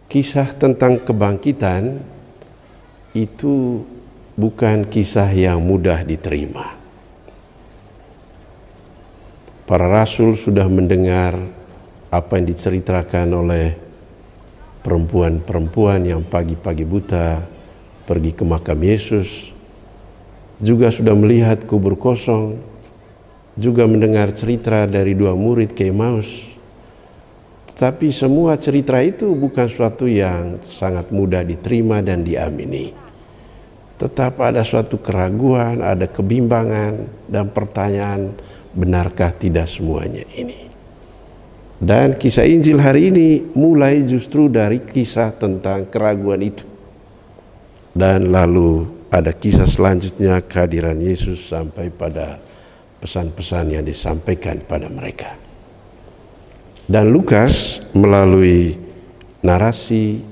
Kisah tentang kebangkitan itu bukan kisah yang mudah diterima. Para rasul sudah mendengar apa yang diceritakan oleh perempuan-perempuan yang pagi-pagi buta pergi ke makam Yesus, juga sudah melihat kubur kosong, juga mendengar cerita dari dua murid ke Emmaus. Tetapi semua cerita itu bukan suatu yang sangat mudah diterima dan diamini. Tetap ada suatu keraguan, ada kebimbangan dan pertanyaan, benarkah tidak semuanya ini? Dan kisah Injil hari ini mulai justru dari kisah tentang keraguan itu. Dan lalu ada kisah selanjutnya kehadiran Yesus sampai pada pesan-pesan yang disampaikan pada mereka. Dan Lukas melalui narasi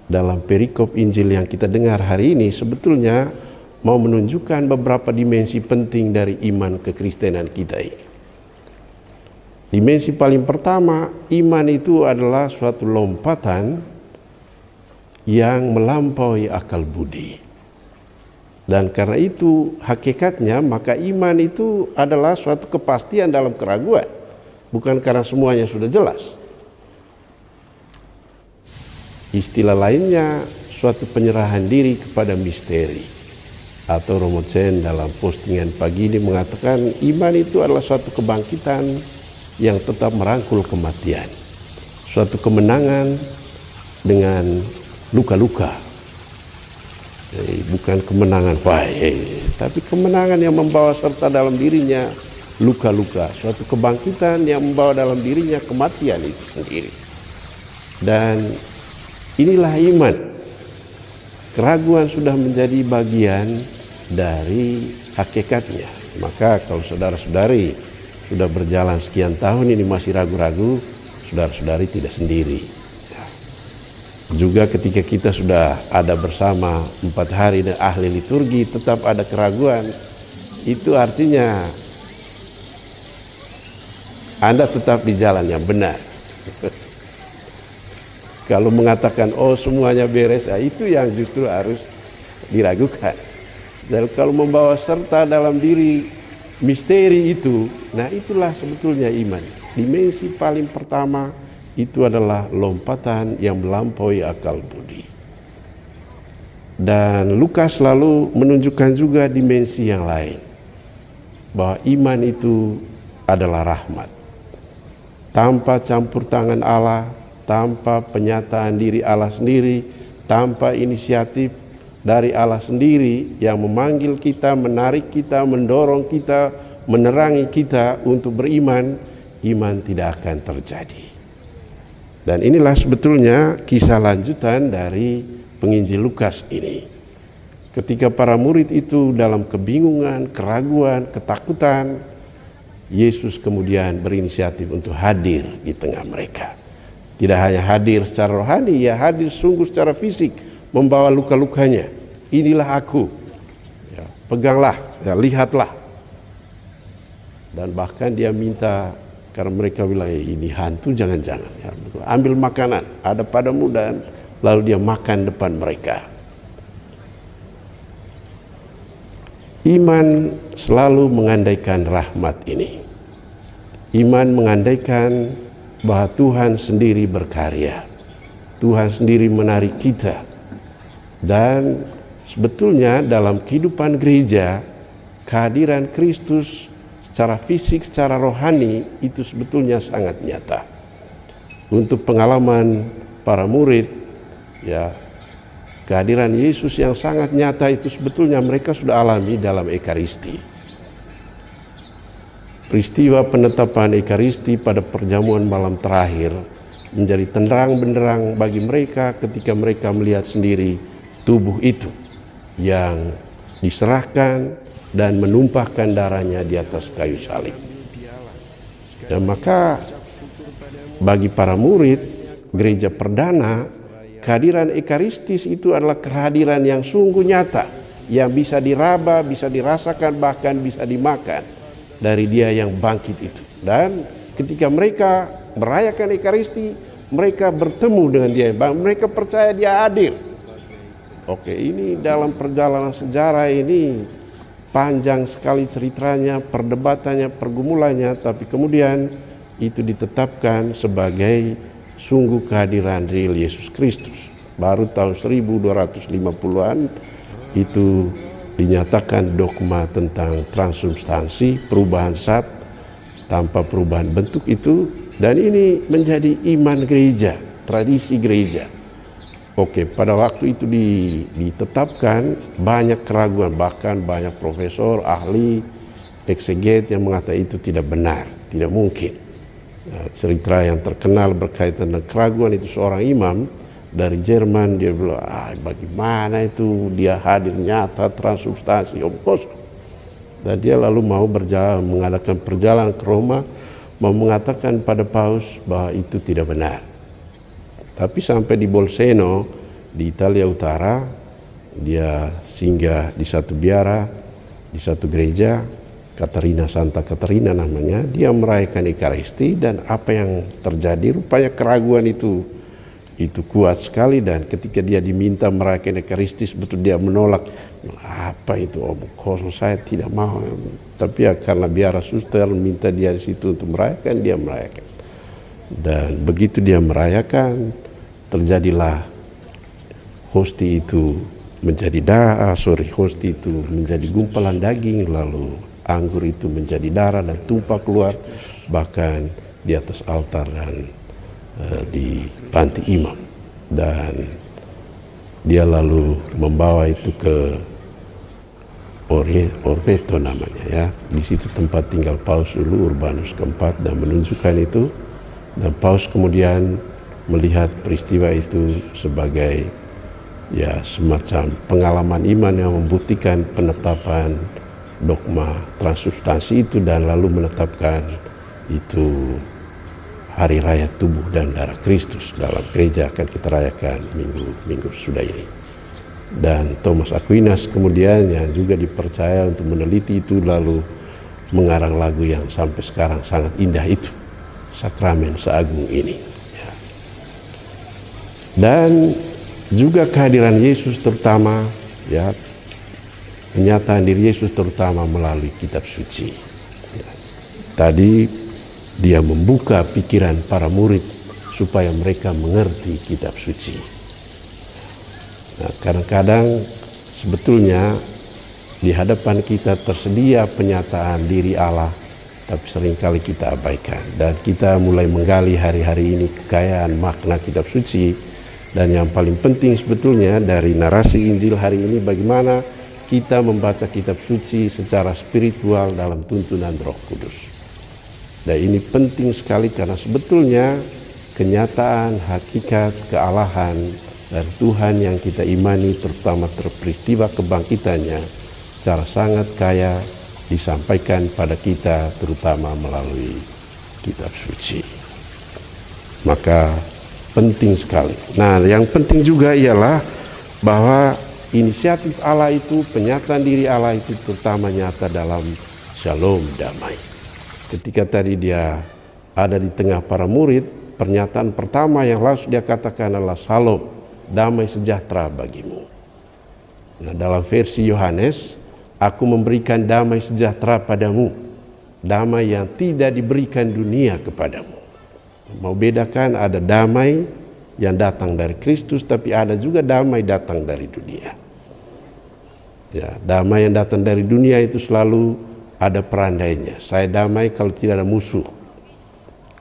dalam perikop Injil yang kita dengar hari ini sebetulnya mau menunjukkan beberapa dimensi penting dari iman kekristenan kita ini. Dimensi paling pertama, iman itu adalah suatu lompatan yang melampaui akal budi. Dan karena itu hakikatnya maka iman itu adalah suatu kepastian dalam keraguan. Bukan karena semuanya sudah jelas. Istilah lainnya suatu penyerahan diri kepada misteri. Atau Romo Chen dalam postingan pagi ini mengatakan iman itu adalah suatu kebangkitan yang tetap merangkul kematian. Suatu kemenangan dengan luka-luka. Jadi bukan kemenangan baik, tapi kemenangan yang membawa serta dalam dirinya luka-luka, suatu kebangkitan yang membawa dalam dirinya kematian itu sendiri. Dan inilah iman. Keraguan sudah menjadi bagian dari hakikatnya. Maka kalau saudara-saudari sudah berjalan sekian tahun ini masih ragu-ragu, saudara-saudari tidak sendiri. Juga ketika kita sudah ada bersama 4 hari dan ahli liturgi tetap ada keraguan, itu artinya Anda tetap di jalan yang benar. Kalau mengatakan oh semuanya beres, itu yang justru harus diragukan. Dan kalau membawa serta dalam diri misteri itu, nah itulah sebetulnya iman. Dimensi paling pertama itu adalah lompatan yang melampaui akal budi. Dan Lukas lalu menunjukkan juga dimensi yang lain, bahwa iman itu adalah rahmat. Tanpa campur tangan Allah, tanpa penyataan diri Allah sendiri, tanpa inisiatif dari Allah sendiri yang memanggil kita, menarik kita, mendorong kita, menerangi kita untuk beriman, iman tidak akan terjadi. Dan inilah sebetulnya kisah lanjutan dari penginjil Lukas ini. Ketika para murid itu dalam kebingungan, keraguan, ketakutan, Yesus kemudian berinisiatif untuk hadir di tengah mereka. Tidak hanya hadir secara rohani, ya hadir sungguh secara fisik, membawa luka-lukanya. Inilah aku, ya, peganglah, ya, lihatlah. Dan bahkan dia minta, karena mereka bilang ini hantu jangan-jangan, ya, ambil makanan, ada padamu, dan lalu dia makan depan mereka. Iman selalu mengandaikan rahmat ini. Iman mengandaikan bahwa Tuhan sendiri berkarya. Tuhan sendiri menarik kita. Dan sebetulnya dalam kehidupan gereja, kehadiran Kristus secara fisik, secara rohani itu sebetulnya sangat nyata. Untuk pengalaman para murid, ya, kehadiran Yesus yang sangat nyata itu sebetulnya mereka sudah alami dalam Ekaristi. Peristiwa penetapan Ekaristi pada perjamuan malam terakhir menjadi terang benderang bagi mereka ketika mereka melihat sendiri tubuh itu yang diserahkan dan menumpahkan darahnya di atas kayu salib. Dan maka bagi para murid gereja perdana, kehadiran Ekaristis itu adalah kehadiran yang sungguh nyata, yang bisa diraba, bisa dirasakan, bahkan bisa dimakan dari Dia yang bangkit itu. Dan ketika mereka merayakan Ekaristi, Mereka bertemu dengan dia, mereka percaya dia adil. Oke, ini dalam perjalanan sejarah ini panjang sekali ceritanya, perdebatannya, pergumulannya, tapi kemudian itu ditetapkan sebagai sungguh kehadiran real Yesus Kristus. Baru tahun 1250-an itu dinyatakan dogma tentang transubstansi, perubahan zat tanpa perubahan bentuk itu, dan ini menjadi iman gereja, tradisi gereja. Oke, pada waktu itu ditetapkan, banyak keraguan, bahkan banyak profesor, ahli, ekseget yang mengatakan itu tidak benar, tidak mungkin. Nah, cerita yang terkenal berkaitan dengan keraguan itu seorang imam dari Jerman, dia bilang, bagaimana itu dia hadir nyata transubstansi, dan dia lalu mau mengadakan perjalanan ke Roma, mau mengatakan pada Paus bahwa itu tidak benar. Tapi sampai di Bolseno, di Italia Utara, dia singgah di satu biara, di satu gereja, Santa Caterina namanya. Dia merayakan Ekaristi, dan apa yang terjadi, rupanya keraguan itu kuat sekali, dan ketika dia diminta merayakan Ekaristi, betul dia menolak. Apa itu omong kosong, saya tidak mau. Tapi ya karena biara suster minta dia di situ untuk merayakan, dia merayakan. Dan begitu dia merayakan, terjadilah hosti itu menjadi hosti itu menjadi gumpalan daging, lalu anggur itu menjadi darah dan tumpah keluar bahkan di atas altar dan di panti imam. Dan dia lalu membawa itu ke Orvieto namanya, ya. Di situ tempat tinggal Paus dulu, Urbanus keempat, dan menunjukkan itu. Dan Paus kemudian melihat peristiwa itu sebagai ya semacam pengalaman iman yang membuktikan penetapan dogma transubstansi itu, dan lalu menetapkan itu hari raya tubuh dan darah Kristus dalam gereja akan kita rayakan minggu sudah ini. Dan Thomas Aquinas kemudian yang juga dipercaya untuk meneliti itu, lalu mengarang lagu yang sampai sekarang sangat indah itu, Sakramen Seagung Ini. Dan juga kehadiran Yesus terutama, ya, penyataan diri Yesus terutama melalui kitab suci. Tadi dia membuka pikiran para murid supaya mereka mengerti kitab suci. Nah, kadang-kadang sebetulnya di hadapan kita tersedia penyataan diri Allah, tapi seringkali kita abaikan. Dan kita mulai menggali hari-hari ini kekayaan makna kitab suci. Dan yang paling penting sebetulnya dari narasi Injil hari ini, bagaimana kita membaca kitab suci secara spiritual dalam tuntunan Roh Kudus. Dan ini penting sekali karena sebetulnya kenyataan, hakikat, kealahan dari Tuhan yang kita imani, terutama peristiwa kebangkitannya, secara sangat kaya disampaikan pada kita, terutama melalui kitab suci. Maka penting sekali. Nah, yang penting juga ialah bahwa inisiatif Allah itu, penyataan diri Allah itu terutama nyata dalam shalom, damai. Ketika tadi dia ada di tengah para murid, pernyataan pertama yang langsung dia katakan adalah shalom, damai sejahtera bagimu. Nah, dalam versi Yohanes, aku memberikan damai sejahtera padamu, damai yang tidak diberikan dunia kepadamu. Mau bedakan, ada damai yang datang dari Kristus, tapi ada juga damai datang dari dunia. Ya, damai yang datang dari dunia itu selalu ada perandainya. Saya damai kalau tidak ada musuh.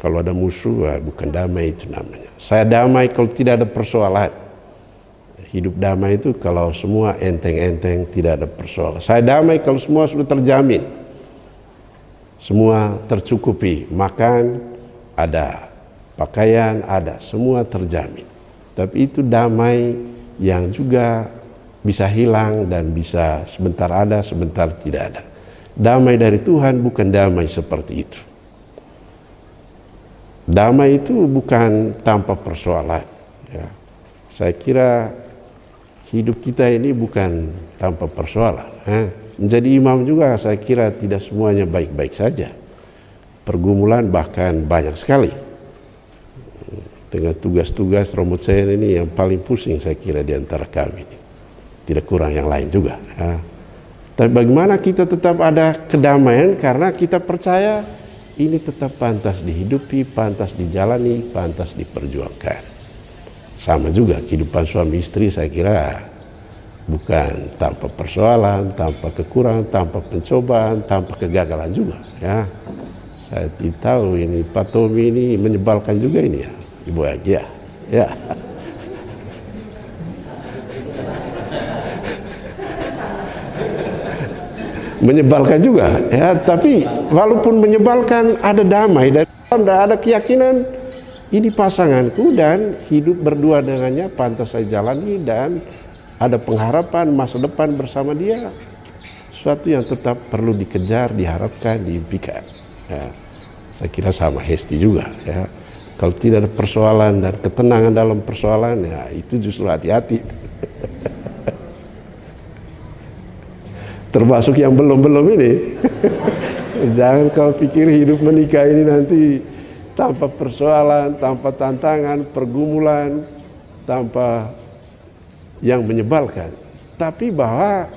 Kalau ada musuh, bukan damai itu namanya. Saya damai kalau tidak ada persoalan. Hidup damai itu kalau semua enteng-enteng, tidak ada persoalan. Saya damai kalau semua sudah terjamin. Semua tercukupi, makan ada, pakaian ada, semua terjamin. Tapi itu damai yang juga bisa hilang dan bisa sebentar ada, sebentar tidak ada. Damai dari Tuhan bukan damai seperti itu. Damai itu bukan tanpa persoalan. Ya. Saya kira hidup kita ini bukan tanpa persoalan. Menjadi imam juga saya kira tidak semuanya baik-baik saja. Pergumulan bahkan banyak sekali. dengan tugas-tugas Romo Sen ini yang paling pusing saya kira di antara kami ini. Tidak kurang yang lain juga. Ya. Tapi bagaimana kita tetap ada kedamaian karena kita percaya ini tetap pantas dihidupi, pantas dijalani, pantas diperjuangkan. Sama juga kehidupan suami istri saya kira bukan tanpa persoalan, tanpa kekurangan, tanpa pencobaan, tanpa kegagalan juga. Ya. Saya tidak tahu ini Pak Tommy ini menyebalkan juga ini ya, Ibu Agi ya. Ya. Menyebalkan juga ya, tapi walaupun menyebalkan ada damai dan ada keyakinan ini pasanganku dan hidup berdua dengannya pantas saya jalani dan ada pengharapan masa depan bersama dia, suatu yang tetap perlu dikejar, diharapkan, diimpikan. Ya, saya kira sama Hesti juga. Ya, kalau tidak ada persoalan dan ketenangan dalam persoalan, ya itu justru hati-hati. Termasuk yang belum ini. Jangan kau pikir hidup menikah ini nanti tanpa persoalan, tanpa tantangan, pergumulan, tanpa yang menyebalkan. Tapi bahwa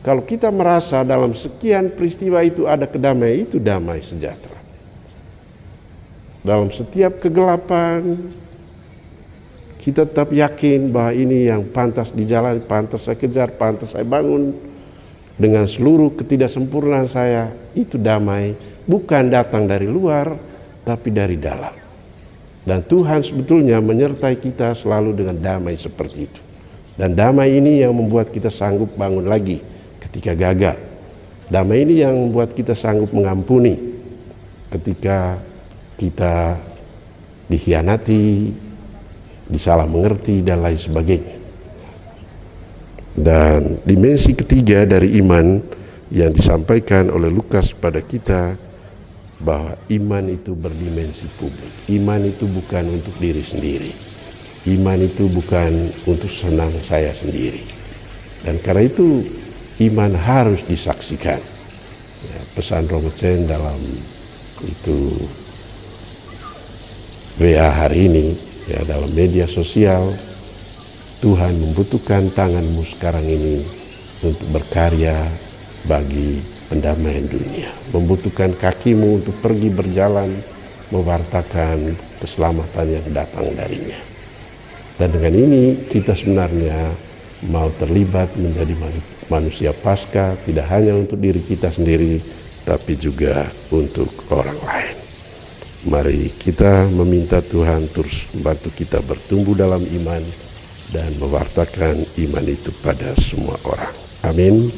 kalau kita merasa dalam sekian peristiwa itu ada kedamaian, itu damai sejahtera. Dalam setiap kegelapan, kita tetap yakin bahwa ini yang pantas dijalani, pantas saya kejar, pantas saya bangun. Dengan seluruh ketidaksempurnaan saya, itu damai bukan datang dari luar, tapi dari dalam. Dan Tuhan sebetulnya menyertai kita selalu dengan damai seperti itu. Dan damai ini yang membuat kita sanggup bangun lagi ketika gagal. Damai ini yang membuat kita sanggup mengampuni ketika kita dikhianati, disalah mengerti, dan lain sebagainya. Dan dimensi ketiga dari iman yang disampaikan oleh Lukas pada kita, bahwa iman itu berdimensi publik. Iman itu bukan untuk diri sendiri. Iman itu bukan untuk senang saya sendiri. Dan karena itu iman harus disaksikan. Ya, pesan Romo Sen dalam itu WA hari ini, ya, dalam media sosial, Tuhan membutuhkan tanganmu sekarang ini untuk berkarya bagi pendamaian dunia. Membutuhkan kakimu untuk pergi berjalan, mewartakan keselamatan yang datang darinya. Dan dengan ini kita sebenarnya mau terlibat menjadi manusia Paskah, tidak hanya untuk diri kita sendiri, tapi juga untuk orang lain. Mari kita meminta Tuhan terus membantu kita bertumbuh dalam iman dan mewartakan iman itu pada semua orang. Amin.